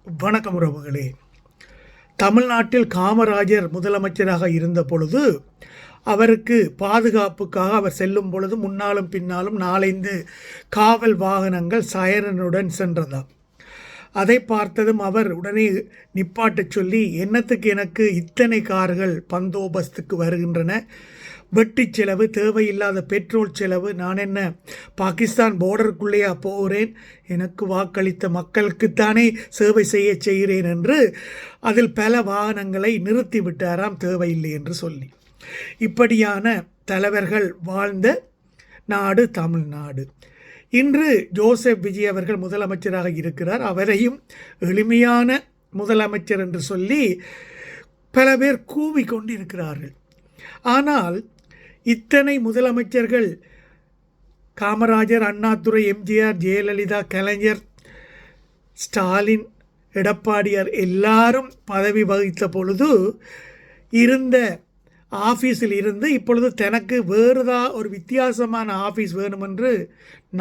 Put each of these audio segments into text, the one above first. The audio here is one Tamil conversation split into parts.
வணக்கம் உறவுகளே. தமிழ்நாட்டில் காமராஜர் முதலமைச்சராக இருந்த பொழுது அவருக்கு பாதுகாப்புக்காக அவர் செல்லும் பொழுது முன்னாலும் பின்னாலும் 4-5 காவல் வாகனங்கள் சைரனுடன் சென்றதாம். அதை பார்த்ததும் அவர் உடனே நிப்பாட்டச் சொல்லி, என்னத்துக்கு எனக்கு இத்தனை கார்கள் பந்தோபஸ்துக்கு வருகின்றன, வெட்டி செலவு, தேவையில்லாத பெட்ரோல் செலவு, நான் என்ன பாகிஸ்தான் போர்டருக்குள்ளேயா போகிறேன், எனக்கு வாக்களித்த மக்களுக்குத்தானே சேவை செய்கிறேன் என்று அதில் பல வாகனங்களை நிறுத்திவிட்டாராம், தேவையில்லை என்று சொல்லி. இப்படியான தலைவர்கள் வாழ்ந்த நாடு தமிழ்நாடு. இன்று ஜோசப் விஜய் அவர்கள் முதலமைச்சராக இருக்கிறார். அவரையும் எளிமையான முதலமைச்சர் என்று சொல்லி பல பேர் கூவிக்கொண்டு இருக்கிறார்கள். ஆனால் இத்தனை முதலமைச்சர்கள், காமராஜர், அண்ணாதுரை, எம்ஜிஆர், ஜெயலலிதா, கலைஞர், ஸ்டாலின், எடப்பாடியார் எல்லாரும் பதவி வகித்த பொழுது இருந்த ஆஃபீஸில் இருந்து இப்பொழுது தனக்கு வேறுதான் ஒரு வித்தியாசமான ஆஃபீஸ் வேணுமென்று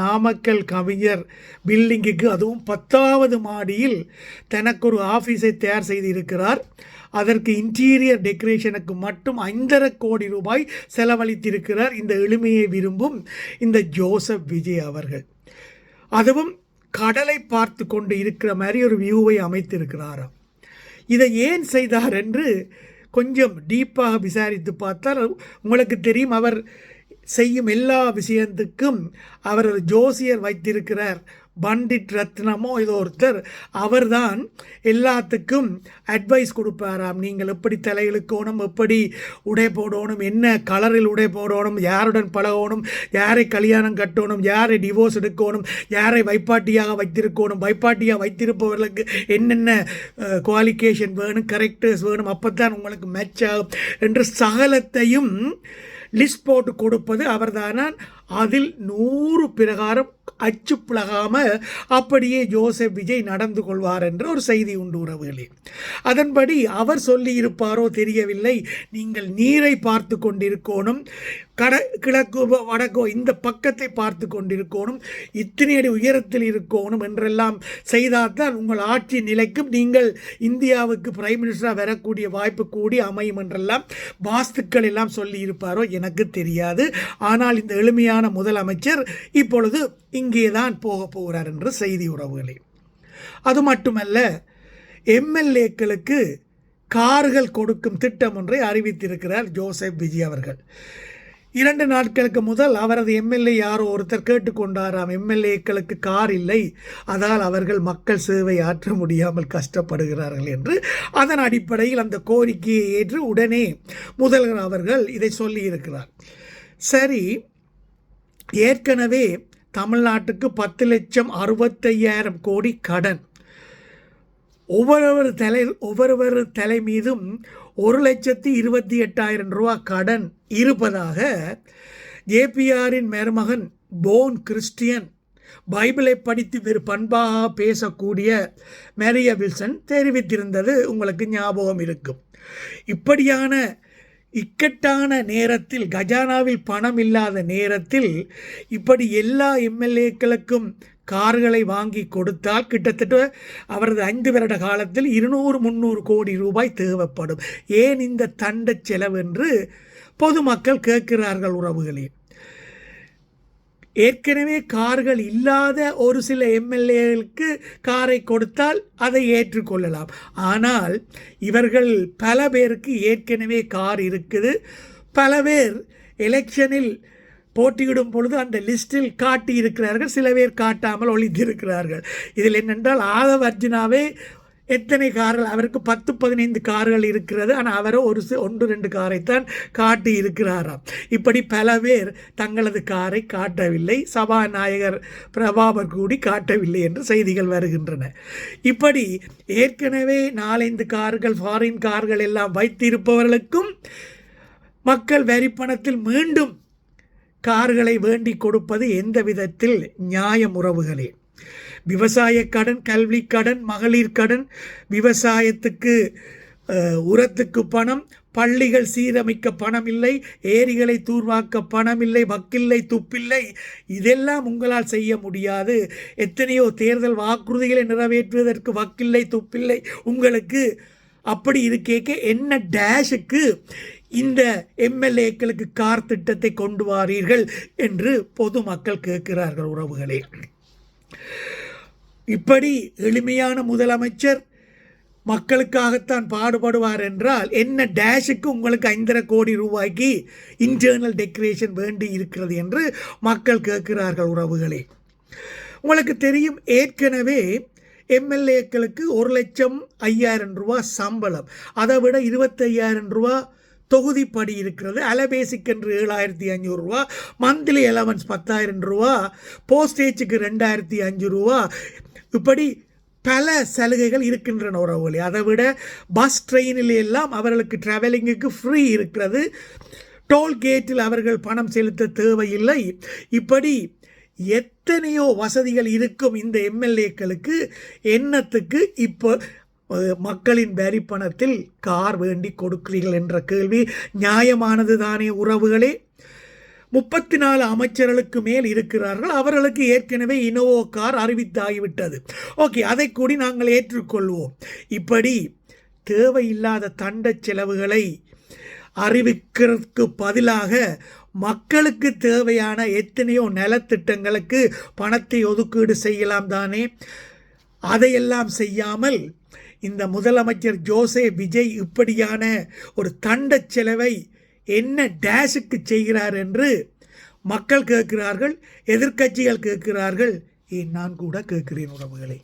நாமக்கல் கவிஞர் பில்டிங்குக்கு, அதுவும் 10வது மாடியில் தனக்கு ஒரு ஆஃபீஸை தயார் செய்திருக்கிறார். அதற்கு இன்டீரியர் டெக்கரேஷனுக்கு மட்டும் 5.5 கோடி ரூபாய் செலவழித்திருக்கிறார் இந்த எளிமையை விரும்பும் இந்த ஜோசப் விஜய் அவர்கள். அதுவும் கடலை பார்த்து கொண்டு இருக்கிற மாதிரி ஒரு வியூவை அமைத்திருக்கிறாராம். இதை ஏன் செய்தார் என்று கொஞ்சம் டீப்பாக விசாரித்து பார்த்தால் உங்களுக்கு தெரியும். அவர் செய்யும் எல்லா விஷயத்துக்கும் அவர் ஜோசியர் வைத்திருக்கிறார், பண்டிட் ரத்னமோ ஏதோ ஒருத்தர், அவர்தான் எல்லாத்துக்கும் அட்வைஸ் கொடுப்பாராம். நீங்கள் எப்படி தலையிழுக்கணும், எப்படி உடை போடணும், என்ன கலரில் உடை போடணும், யாருடன் பழகணும், யாரை கல்யாணம் கட்டணும், யாரை டிவோர்ஸ் எடுக்கணும், யாரை வைப்பாட்டியாக வைத்திருக்கணும், வைப்பாட்டியாக வைத்திருப்பவர்களுக்கு என்னென்ன குவாலிஃபிகேஷன் வேணும், கரெக்டர்ஸ் வேணும், அப்போத்தான் உங்களுக்கு மேட்ச் ஆகும் என்று சகலத்தையும் லிஸ்ட் போட்டு கொடுப்பது அவர்தானான். அதில் 100 பிரகாரம் அச்சு பிளகாமல் அப்படியே ஜோசப் விஜய் நடந்து கொள்வார் என்ற ஒரு செய்தி உண்டு உறவுகளே. அதன்படி அவர் சொல்லி இருப்பாரோ தெரியவில்லை. நீங்கள் நீரை பார்த்து கொண்டிருக்கணும், கிழக்கு வடக்கோ இந்த பக்கத்தை பார்த்து கொண்டிருக்கணும், இத்தனை அடி உயரத்தில் இருக்கணும் என்றெல்லாம் செய்தால்தான் உங்கள் ஆட்சி நிலைக்கும், நீங்கள் இந்தியாவுக்கு பிரைம் மினிஸ்டராக வரக்கூடிய வாய்ப்பு கூடி அமையும் என்றெல்லாம் வாஸ்துக்கள் எல்லாம் சொல்லி இருப்பாரோ எனக்கு தெரியாது. ஆனால் இந்த எளிமையான முதலமைச்சர் இப்பொழுது இங்கேதான் போகிறார் என்று செய்தி உறவுகளே. அது மட்டுமல்ல, எம்எல்ஏக்களுக்கு கார்கள் கொடுக்கும் திட்டம் ஒன்றை அறிவித்திருக்கிறார் ஜோசப் விஜய் அவர்கள். 2 நாட்களுக்கு முதல் அவரது எம்எல்ஏ யாரோ ஒருத்தர் கேட்டுக்கொண்டாராம், எம்எல்ஏக்களுக்கு கார் இல்லை, அதால் அவர்கள் மக்கள் சேவை ஆற்ற முடியாமல் கஷ்டப்படுகிறார்கள் என்று. அதன் அடிப்படையில் அந்த கோரிக்கையை ஏற்று உடனே முதல்வர் அவர்கள் இதை சொல்லியிருக்கிறார். சரி, ஏற்கனவே தமிழ்நாட்டுக்கு 10,65,000 கோடி கடன், ஒவ்வொரு தலை மீதும் 1,28,000 ரூபா கடன் இருப்பதாக ஜேபிஆரின் மருமகன் போன் கிறிஸ்டியன், பைபிளை படித்து வெறு பண்பாக பேசக்கூடிய மேரியா வில்சன் தெரிவித்திருந்தது உங்களுக்கு ஞாபகம் இருக்கும். இப்படியான இக்கட்டான நேரத்தில், கஜானாவில் பணம் இல்லாத நேரத்தில் இப்படி எல்லா எம்எல்ஏக்களுக்கும் கார்களை வாங்கி கொடுத்தால் கிட்டத்தட்ட அவரது 5 வருட காலத்தில் 200-300 கோடி ரூபாய் தேவைப்படும். ஏன் இந்த தண்ட செலவு என்று பொதுமக்கள் கேட்கிறார்கள் உறவுகளே. ஏற்கனவே கார்கள் இல்லாத ஒரு சில எம்எல்ஏகளுக்கு காரை கொடுத்தால் அதை ஏற்றுக்கொள்ளலாம். ஆனால் இவர்கள் பல பேருக்கு ஏற்கனவே கார் இருக்குது. பல பேர் எலெக்ஷனில் போட்டியிடும் பொழுது அந்த லிஸ்டில் காட்டி இருக்கிறார்கள், சில பேர் காட்டாமல் ஒழித்திருக்கிறார்கள். இதில் என்னென்றால் ஆதவ் அர்ஜுனாவே எத்தனை கார்கள், அவருக்கு 10-15 கார்கள் இருக்கிறது, ஆனால் அவரோ 1-2 காரைத்தான் காட்டி இருக்கிறாராம். இப்படி பல பேர் தங்களது காரை காட்டவில்லை, சபாநாயகர் பிரபாகர் கூடி காட்டவில்லை என்று செய்திகள் வருகின்றன. இப்படி ஏற்கனவே 4-5 கார்கள், ஃபாரின் கார்கள் எல்லாம் வைத்திருப்பவர்களுக்கும் மக்கள் வரிப்பணத்தில் மீண்டும் கார்களை வேண்டி கொடுப்பது எந்த விதத்தில் நியாயம் உறவுகளே? விவசாய கடன், கல்வி கடன், மகளிர் கடன், விவசாயத்துக்கு உரத்துக்கு பணம், பள்ளிகள் சீரமைக்க பணம் இல்லை, ஏரிகளை தூர்வாக்க பணம் இல்லை, வக்கில்லை துப்பில்லை, இதெல்லாம் உங்களால் செய்ய முடியாது. எத்தனையோ தேர்தல் வாக்குறுதிகளை நிறைவேற்றுவதற்கு வக்கில்லை துப்பில்லை உங்களுக்கு. அப்படி இருக்கேக்க என்ன டேஷுக்கு இந்த எம்எல்ஏக்களுக்கு கார் திட்டத்தை கொண்டு வாரீர்கள் என்று பொதுமக்கள் கேட்கிறார்கள். உறவுகளே, இப்படி எளிமையான முதலமைச்சர் மக்களுக்காகத்தான் பாடுபடுவார் என்றால் என்ன டேஷுக்கு உங்களுக்கு 5,500 கோடி ரூபாய்க்கு இன்டர்னல் டெக்கரேஷன் வேண்டி இருக்கிறது என்று மக்கள் கேட்கிறார்கள். உறவுகளே, உங்களுக்கு தெரியும், ஏற்கனவே எம்எல்ஏக்களுக்கு 1,05,000 ரூபா சம்பளம், அதை விட 25,000 ரூபா தொகுதிப்படி இருக்கிறது. அலபேசிக் என்று 7,500 ரூபா, மந்த்லி அலவன்ஸ் 10,000 ரூபா, போஸ்டேஜுக்கு 2,500 ரூபா, இப்படி பல சலுகைகள் இருக்கின்றன. உறவுகளே, அதை விட பஸ் ட்ரெயினில் எல்லாம் அவர்களுக்கு ட்ராவலிங்குக்கு ஃப்ரீ இருக்கிறது. டோல்கேட்டில் அவர்கள் பணம் செலுத்த தேவையில்லை. இப்படி எத்தனையோ வசதிகள் இருக்கும் இந்த எம்எல்ஏக்களுக்கு. என்னத்துக்கு இப்போ மக்களின் வரி பணத்தில் கார் வேண்டி கொடுக்கிறீர்கள் என்ற கேள்வி நியாயமானது தானே உறவுகளே? 34 அமைச்சர்களுக்கு மேல் இருக்கிறார்கள். அவர்களுக்கு ஏற்கனவே இனோவோ கார் அறிவித்தாகிவிட்டது. ஓகே, அதை கூடி நாங்கள் ஏற்றுக்கொள்வோம். இப்படி தேவையில்லாத தண்ட செலவுகளை அறிவிக்கிறதுக்கு பதிலாக மக்களுக்கு தேவையான எத்தனையோ நலத்திட்டங்களுக்கு பணத்தை ஒதுக்கீடு செய்யலாம் தானே. அதையெல்லாம் செய்யாமல் இந்த முதலமைச்சர் ஜோசே விஜய் இப்படியான ஒரு தண்ட செலவை என்ன டேஷுக்கு செய்கிறார் என்று மக்கள் கேட்கிறார்கள், எதிர்க்கட்சிகள் கேட்கிறார்கள், நான் கூட கேட்கிறேன். உறவுகளை,